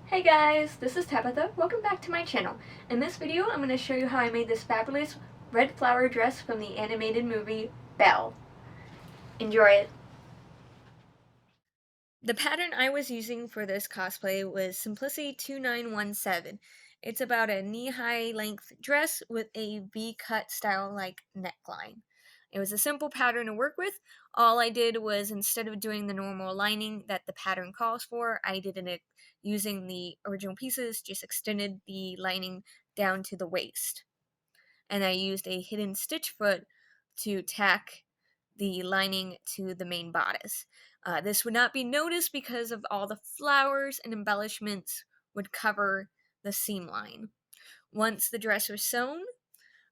Hey guys, this is Tabitha. Welcome back to my channel. In this video, I'm going to show you how I made this fabulous red flower dress from the animated movie Belle. Enjoy it. The pattern I was using for this cosplay was Simplicity 2917. It's about a knee-high length dress with a V-cut style like neckline. It was a simple pattern to work with. All I did was, instead of doing the normal lining that the pattern calls for, I did it using the original pieces, just extended the lining down to the waist. And I used a hidden stitch foot to tack the lining to the main bodice. This would not be noticed because of all the flowers and embellishments would cover the seam line. Once the dress was sewn,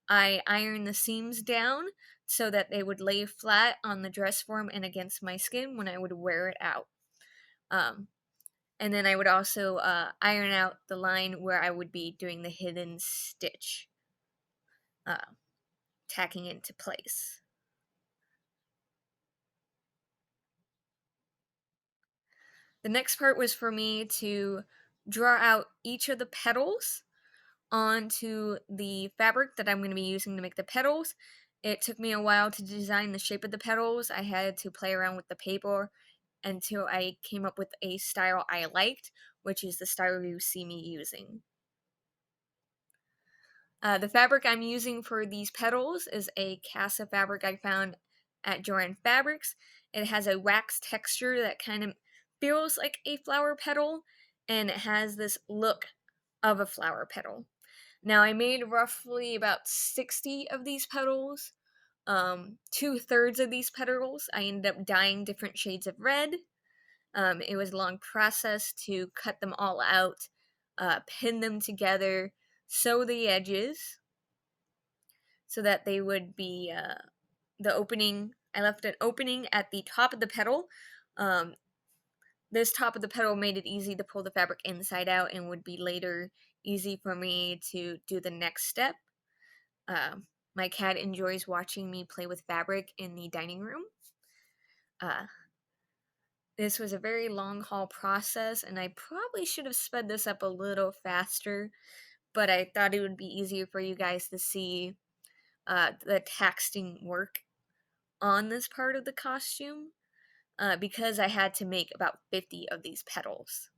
I ironed the seams down so that they would lay flat on the dress form and against my skin when I would wear it out. And then I would also iron out the line where I would be doing the hidden stitch, tacking it into place. The next part was for me to draw out each of the petals onto the fabric that I'm going to be using to make the petals. It took me a while to design the shape of the petals. I had to play around with the paper until I came up with a style I liked, which is the style you see me using. The fabric I'm using for these petals is a Casa fabric I found at Joann Fabrics. It has a wax texture that kind of feels like a flower petal, and it has this look of a flower petal. Now, I made roughly about 60 of these petals. 2/3 of these petals I ended up dyeing different shades of red. It was a long process to cut them all out, pin them together, sew the edges so that they would be the opening. I left an opening at the top of the petal. This top of the petal made it easy to pull the fabric inside out and would be later easy for me to do the next step. My cat enjoys watching me play with fabric in the dining room. This was a very long haul process, and I probably should have sped this up a little faster, but I thought it would be easier for you guys to see the texting work on this part of the costume, because I had to make about 50 of these petals.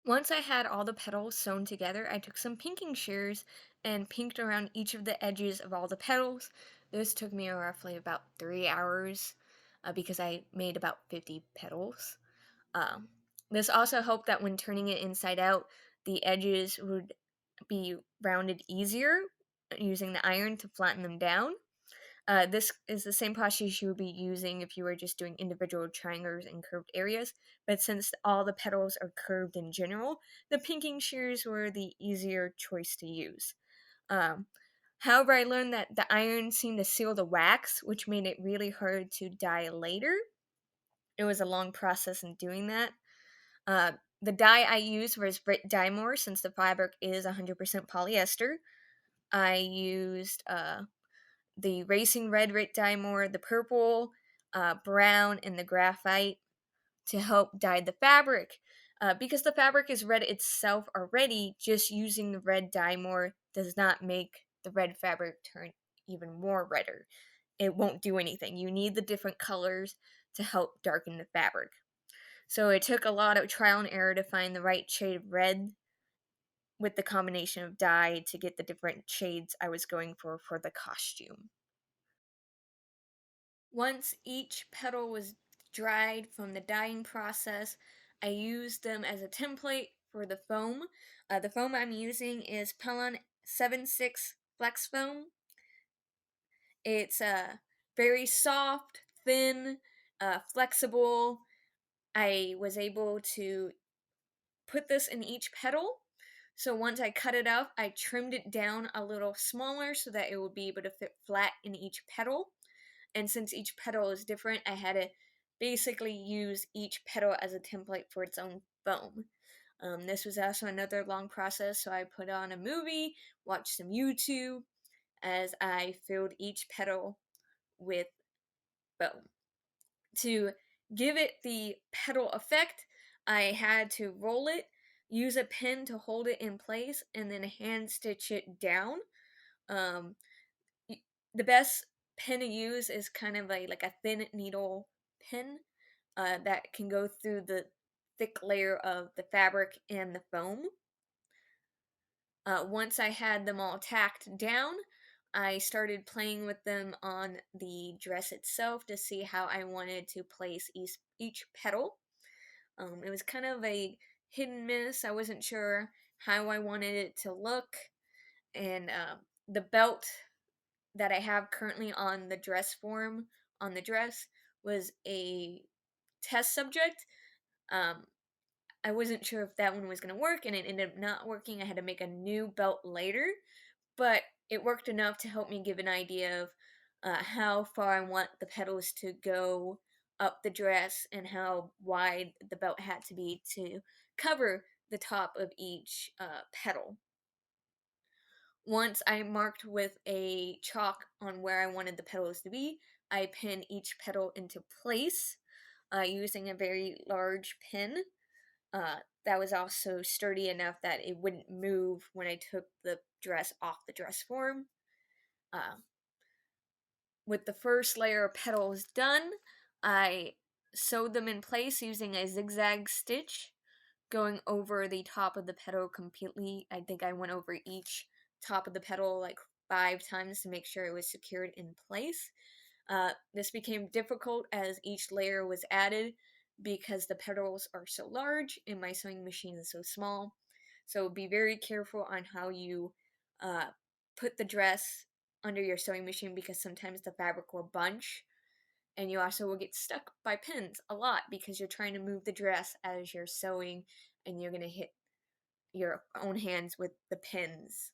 Once I had all the petals sewn together, I took some pinking shears and pinked around each of the edges of all the petals. This took me roughly about 3 hours because I made about 50 petals. This also helped that when turning it inside out, the edges would be rounded easier using the iron to flatten them down. This is the same process you would be using if you were just doing individual triangles and curved areas, but since all the petals are curved in general, the pinking shears were the easier choice to use. However, I learned that the iron seemed to seal the wax, which made it really hard to dye later. It was a long process in doing that. The dye I used was Rit Dymore, since the fabric is 100% polyester. I used the Racing Red Rit Dymore, the purple, brown, and the graphite to help dye the fabric. Because the fabric is red itself already, just using the red Dymore does not make the red fabric turn even more redder. It won't do anything. You need the different colors to help darken the fabric. So it took a lot of trial and error to find the right shade of red with the combination of dye to get the different shades I was going for the costume. Once each petal was dried from the dyeing process, I used them as a template for the foam. The foam I'm using is Pelon 76 Flex Foam. It's very soft, thin, flexible. I was able to put this in each petal. So once I cut it up, I trimmed it down a little smaller so that it would be able to fit flat in each petal. And since each petal is different, I had to basically use each petal as a template for its own foam. This was also another long process, so I put on a movie, watched some YouTube as I filled each petal with foam. To give it the petal effect, I had to roll it, use a pin to hold it in place, and then hand stitch it down. Um, the best pin to use is kind of like a thin needle pin that can go through the thick layer of the fabric and the foam. Once I had them all tacked down, I started playing with them on the dress itself to see how I wanted to place each petal. It was kind of a hit and miss. I wasn't sure how I wanted it to look, and the belt that I have currently on the dress form on the dress was a test subject. Um, I wasn't sure if that one was going to work, and it ended up not working. I had to make a new belt later, but it worked enough to help me give an idea of how far I want the petals to go up the dress and how wide the belt had to be to cover the top of each petal. Once I marked with a chalk on where I wanted the petals to be, I pinned each petal into place using a very large pin. That was also sturdy enough that it wouldn't move when I took the dress off the dress form. Uh, with the first layer of petals done, I sewed them in place using a zigzag stitch, going over the top of the petal completely. I think I went over each top of the petal like 5 times to make sure it was secured in place. This became difficult as each layer was added because the petals are so large and my sewing machine is so small. So be very careful on how you uh, put the dress under your sewing machine because sometimes the fabric will bunch, and you also will get stuck by pins a lot because you're trying to move the dress as you're sewing and you're going to hit your own hands with the pins.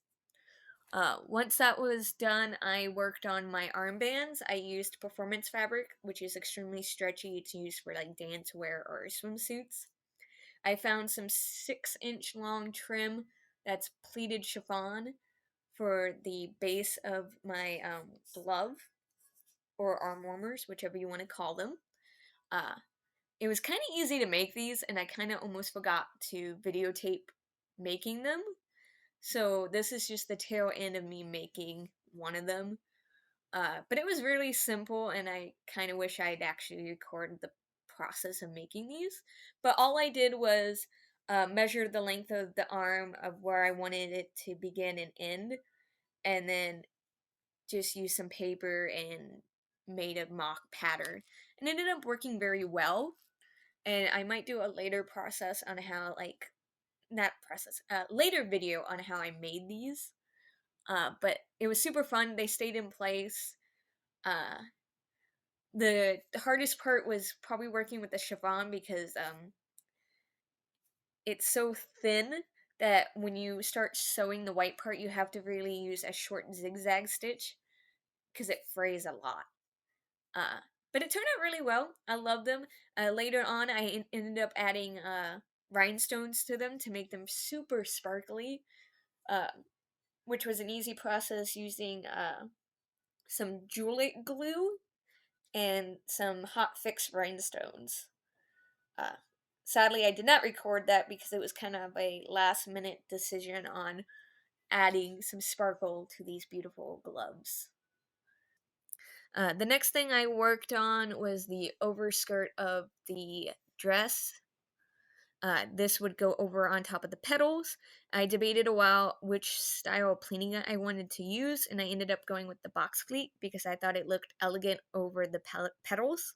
Once that was done, I worked on my armbands. I used performance fabric, which is extremely stretchy. It's used for like dance wear or swimsuits. I found some 6-inch long trim that's pleated chiffon for the base of my glove or arm warmers, whichever you want to call them. Uh, it was kind of easy to make these, and I kind of almost forgot to videotape making them. So this is just the tail end of me making one of them. But it was really simple, and I kind of wish I'd actually recorded the process of making these. But all I did was measure the length of the arm of where I wanted it to begin and end, and then just use some paper and made a mock pattern. And it ended up working very well. And I might do a later process on how, like, not process, later video on how I made these. But it was super fun. They stayed in place. Uh, the hardest part was probably working with the chiffon because it's so thin that when you start sewing the white part, you have to really use a short zigzag stitch because it frays a lot. Uh, but it turned out really well. I love them. Later on, I ended up adding rhinestones to them to make them super sparkly, uh, which was an easy process using some jewelite glue and some hot fix rhinestones. Uh, Sadly, I did not record that because it was kind of a last minute decision on adding some sparkle to these beautiful gloves. The next thing I worked on was the overskirt of the dress. This would go over on top of the petals. I debated a while which style of pleating I wanted to use, and I ended up going with the box pleat because I thought it looked elegant over the petals.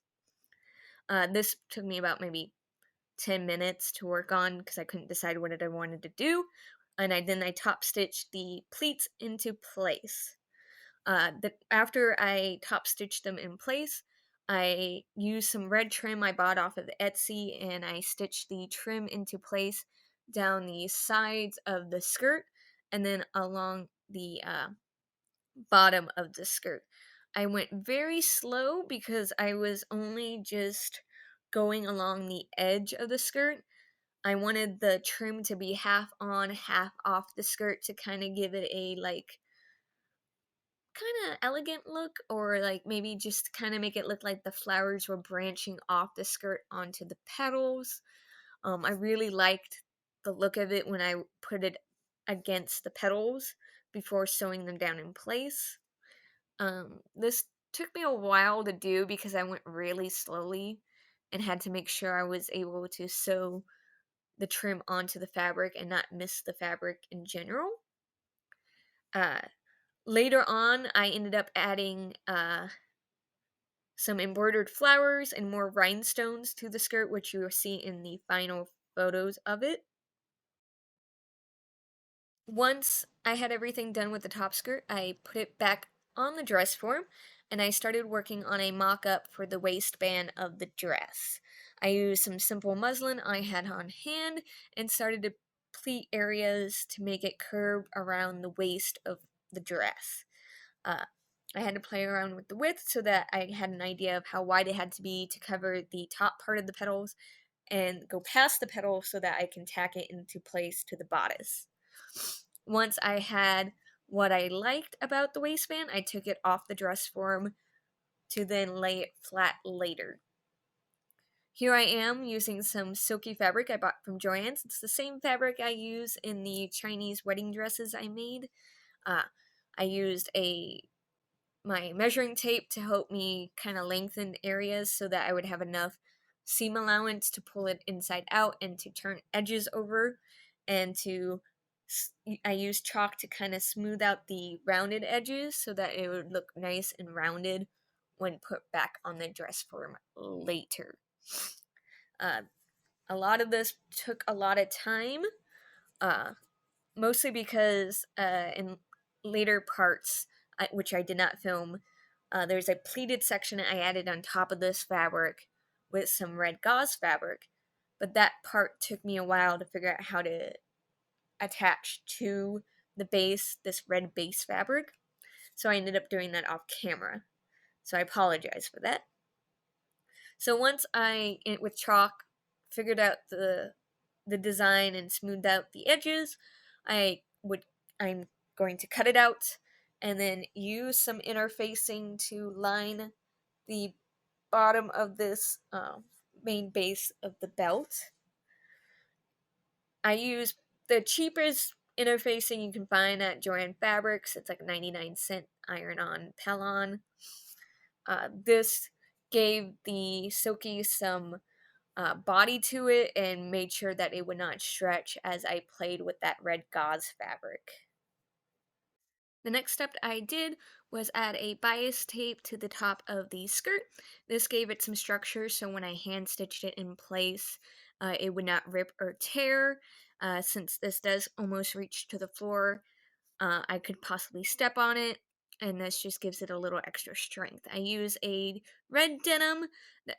This took me about maybe 10 minutes to work on because I couldn't decide what I wanted to do. And then I top stitched the pleats into place. After I top stitched them in place, I used some red trim I bought off of Etsy, and I stitched the trim into place down the sides of the skirt and then along the bottom of the skirt. I went very slow because I was only just going along the edge of the skirt. I wanted the trim to be half on, half off the skirt to kind of give it a kind of elegant look, or maybe just kind of make it look like the flowers were branching off the skirt onto the petals. I really liked the look of it when I put it against the petals before sewing them down in place. This took me a while to do because I went really slowly and had to make sure I was able to sew the trim onto the fabric and not miss the fabric in general. Uh, Later on, I ended up adding some embroidered flowers and more rhinestones to the skirt, which you will see in the final photos of it. Once I had everything done with the top skirt, I put it back on the dress form and I started working on a mock-up for the waistband of the dress. I used some simple muslin I had on hand and started to pleat areas to make it curve around the waist of the dress. Uh, I had to play around with the width so that I had an idea of how wide it had to be to cover the top part of the petals and go past the petals so that I can tack it into place to the bodice. Once I had what I liked about the waistband, I took it off the dress form to then lay it flat later. Here I am using some silky fabric I bought from Joann's. It's the same fabric I use in the Chinese wedding dresses I made. I used my measuring tape to help me kind of lengthen areas so that I would have enough seam allowance to pull it inside out and to turn edges over, and I used chalk to kind of smooth out the rounded edges so that it would look nice and rounded when put back on the dress form later. Uh, a lot of this took a lot of time, uh, mostly because in later parts, which I did not film, there's a pleated section I added on top of this fabric with some red gauze fabric, but that part took me a while to figure out how to attach to the base, this red base fabric, so I ended up doing that off camera. So I apologize for that. So once with chalk, figured out the design and smoothed out the edges, I'm going to cut it out and then use some interfacing to line the bottom of this main base of the belt. I use the cheapest interfacing you can find at Joann Fabrics. It's like 99-cent iron-on Pellon. This gave the silky some body to it and made sure that it would not stretch as I played with that red gauze fabric. The next step I did was add a bias tape to the top of the skirt. This gave it some structure so when I hand stitched it in place, it would not rip or tear. Since this does almost reach to the floor, I could possibly step on it, and this just gives it a little extra strength. I use a red denim,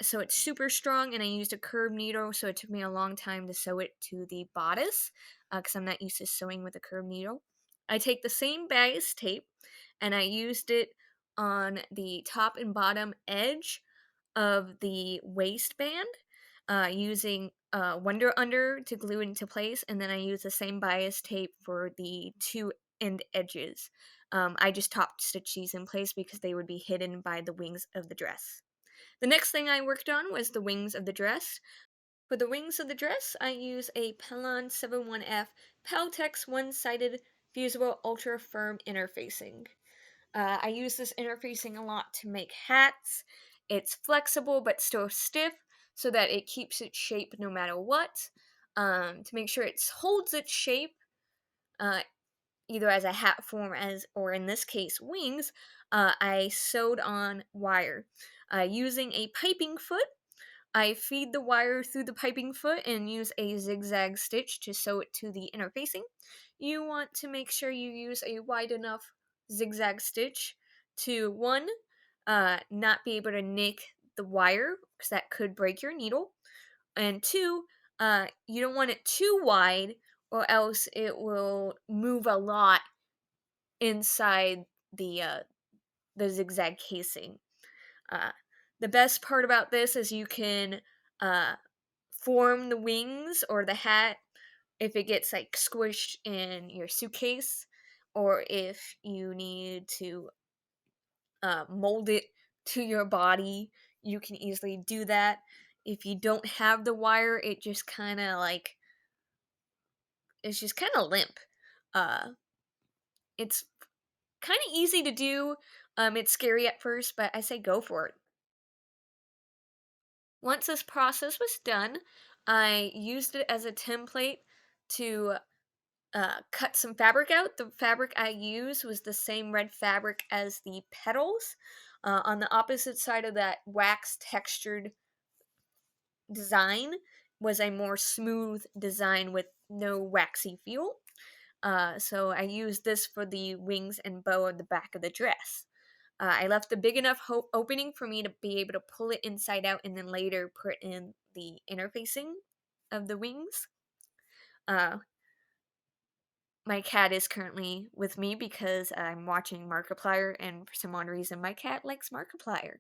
so it's super strong, and I used a curved needle, so it took me a long time to sew it to the bodice, because I'm not used to sewing with a curved needle. I take the same bias tape, and I used it on the top and bottom edge of the waistband, using Wonder Under to glue into place, and then I use the same bias tape for the two end edges. I just top stitch these in place because they would be hidden by the wings of the dress. The next thing I worked on was the wings of the dress. For the wings of the dress, I use a Pellon 71F Peltex one-sided fusible ultra firm interfacing. I use this interfacing a lot to make hats. It's flexible but still stiff so that it keeps its shape no matter what. to make sure it holds its shape, uh, either as a hat form as or in this case wings. I sewed on wire using a piping foot. I feed the wire through the piping foot and use a zigzag stitch to sew it to the interfacing. You want to make sure you use a wide enough zigzag stitch to one, not be able to nick the wire because that could break your needle, and two, you don't want it too wide or else it will move a lot inside the zigzag casing. Uh, the best part about this is you can uh, form the wings or the hat if it gets like squished in your suitcase, or if you need to mold it to your body, you can easily do that. If you don't have the wire, it's just kind of limp. Uh, it's kind of easy to do. It's scary at first, but I say go for it. Once this process was done, I used it as a template to cut some fabric out. The fabric I used was the same red fabric as the petals. On the opposite side of that wax textured design was a more smooth design with no waxy feel. So I used this for the wings and bow of the back of the dress. I left a big enough opening for me to be able to pull it inside out and then later put in the interfacing of the wings. Uh, my cat is currently with me because I'm watching Markiplier, and for some odd reason, my cat likes Markiplier.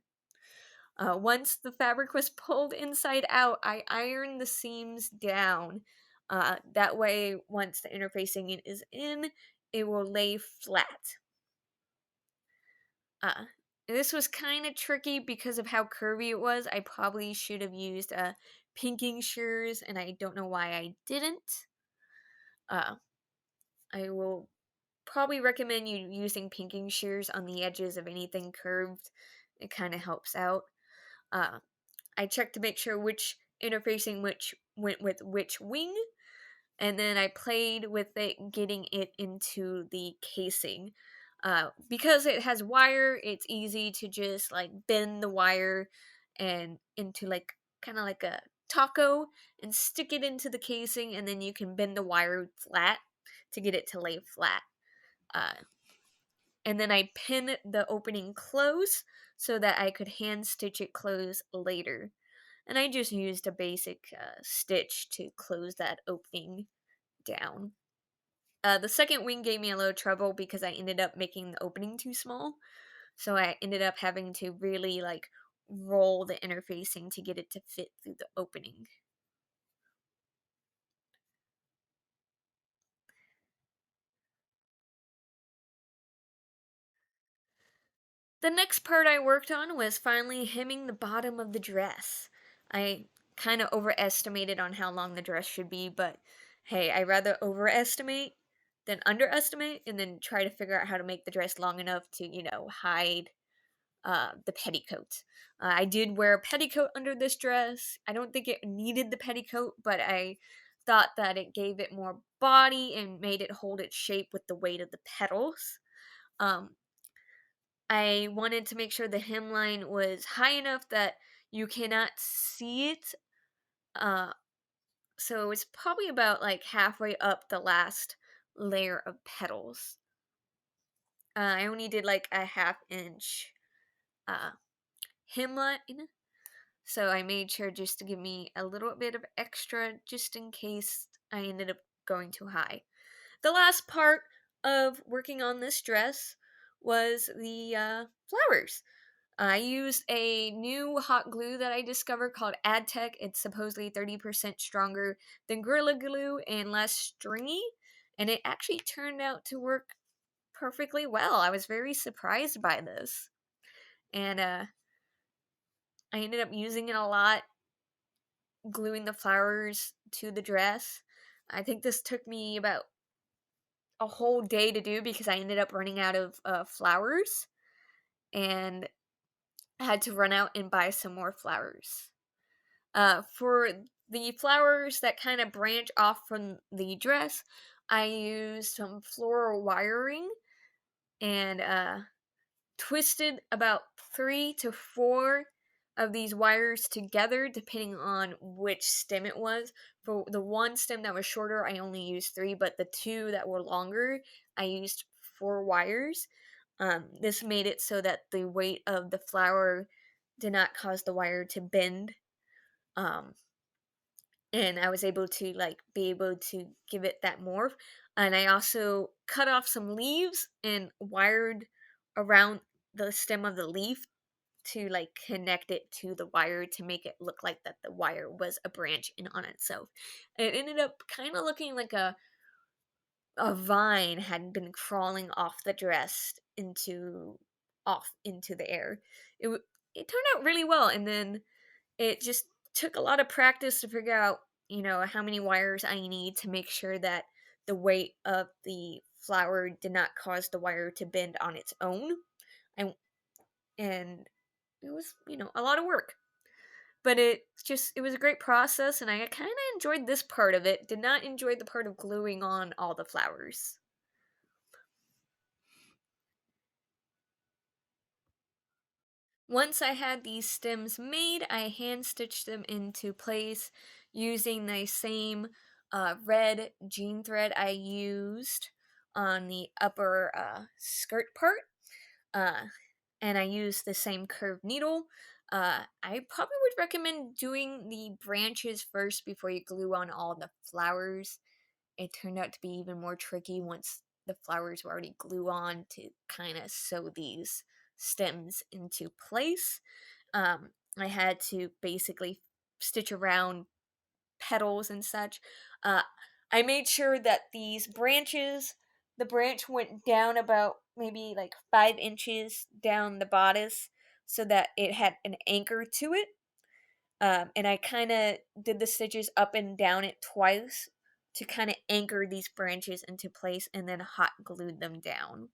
Once the fabric was pulled inside out, I ironed the seams down. That way, once the interfacing is in, it will lay flat. Uh, this was kind of tricky because of how curvy it was. I probably should have used pinking shears, and I don't know why I didn't. Uh, I will probably recommend you using pinking shears on the edges of anything curved. It kind of helps out. Uh, I checked to make sure which interfacing which went with which wing, and then I played with it, getting it into the casing. Because it has wire, it's easy to just like bend the wire and into like kind of like a taco and stick it into the casing, and then you can bend the wire flat to get it to lay flat. Uh, and then I pin the opening close so that I could hand stitch it close later. And I just used a basic stitch to close that opening down. The second wing gave me a little trouble because I ended up making the opening too small. So I ended up having to really like roll the interfacing to get it to fit through the opening. The next part I worked on was finally hemming the bottom of the dress. I kind of overestimated on how long the dress should be, but hey, I rather overestimate than underestimate and then try to figure out how to make the dress long enough to, hide the petticoat. I did wear a petticoat under this dress. I don't think it needed the petticoat, but I thought that it gave it more body and made it hold its shape with the weight of the petals. Um, I wanted to make sure the hemline was high enough that you cannot see it. Uh, so it's probably about like halfway up the last layer of petals. I only did like a ½ inch uh, hemline, so I made sure just to give me a little bit of extra just in case I ended up going too high. The last part of working on this dress was the flowers. I used a new hot glue that I discovered called AdTech. It's supposedly 30% stronger than Gorilla Glue and less stringy, and it actually turned out to work perfectly well. I was very surprised by this. And I ended up using it a lot, gluing the flowers to the dress. I think this took me about a whole day to do because I ended up running out of flowers and I had to run out and buy some more flowers. For the flowers that kind of branch off from the dress, I used some floral wiring and twisted about 3 to 4 of these wires together, depending on which stem it was. For the one stem that was shorter, I only used 3, but the 2 that were longer, I used 4 wires. This made it so that the weight of the flower did not cause the wire to bend. Um, and I was able to be able to give it that morph. And I also cut off some leaves and wired around the stem of the leaf to connect it to the wire to make it look like that the wire was a branch in on itself. It ended up kind of looking like a vine had been crawling off the dress into the air. It turned out really well, and then it just took a lot of practice to figure out, how many wires I need to make sure that the weight of the flower did not cause the wire to bend on its own. And and it was, a lot of work. But it was a great process, and I kind of enjoyed this part of it. Did not enjoy the part of gluing on all the flowers. Once I had these stems made, I hand stitched them into place using the same red jean thread I used on the upper skirt part. Uh, and I used the same curved needle. I probably would recommend doing the branches first before you glue on all the flowers. It turned out to be even more tricky once the flowers were already glued on to kind of sew these stems into place. I had to basically stitch around petals and such. Uh, I made sure that the branch went down about maybe 5 inches down the bodice so that it had an anchor to it. And I kind of did the stitches up and down it twice to kind of anchor these branches into place and then hot glued them down.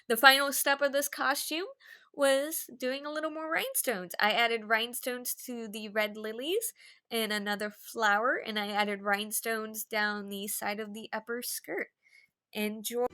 The final step of this costume was doing a little more rhinestones. I added rhinestones to the red lilies and another flower, and I added rhinestones down the side of the upper skirt. Enjoy.